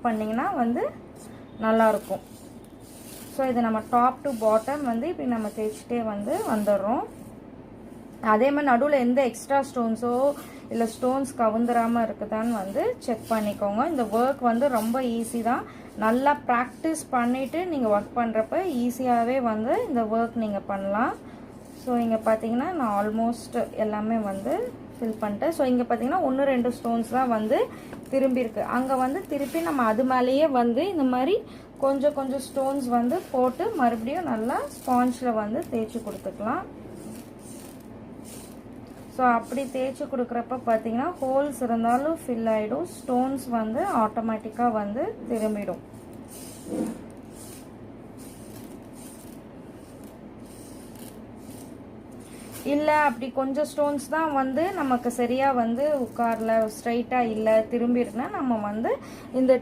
பண்ணிங்கன்னா வந்து நல்லாயிருக்கும். ஸோ இதை நம்ம டாப் டு பாட்டம் வந்து இப்படி நம்ம தேய்ச்சிட்டே வந்து வந்துடுறோம். அதே மாதிரி நடுவில் எந்த எக்ஸ்ட்ரா ஸ்டோன்ஸோ இல்லை ஸ்டோன்ஸ் கவுந்துராமல் இருக்குதான்னு வந்து செக் பண்ணிக்கோங்க. இந்த ஒர்க் வந்து ரொம்ப ஈஸி தான். நல்லா ப்ராக்டிஸ் பண்ணிவிட்டு நீங்கள் ஒர்க் பண்ணுறப்ப ஈஸியாகவே வந்து இந்த ஒர்க் நீங்கள் பண்ணலாம். ஸோ இங்கே பார்த்தீங்கன்னா நான் ஆல்மோஸ்ட் எல்லாமே வந்து ஃபில் பண்ணிட்டேன். ஸோ இங்கே பார்த்தீங்கன்னா 1-2 ஸ்டோன்ஸ் தான் வந்து திரும்பி இருக்கு. அங்கே வந்து திருப்பி நம்ம அது மேலேயே வந்து இந்த மாதிரி கொஞ்சம் கொஞ்சம் ஸ்டோன்ஸ் வந்து போட்டு மறுபடியும் நல்லா ஸ்பாஞ்சில் வந்து தேய்ச்சி கொடுத்துக்கலாம். ஸோ அப்படி தேய்ச்சி கொடுக்குறப்ப பார்த்தீங்கன்னா ஹோல்ஸ் இருந்தாலும் ஃபில் ஆகிடும், ஸ்டோன்ஸ் வந்து ஆட்டோமேட்டிக்காக வந்து திரும்பிடும். இல்லை அப்படி கொஞ்சம் ஸ்டோன்ஸ் தான் வந்து நமக்கு சரியாக வந்து உட்காரல, ஸ்ட்ரைட்டாக இல்லை, திரும்பி இருக்குன்னா நம்ம வந்து இந்த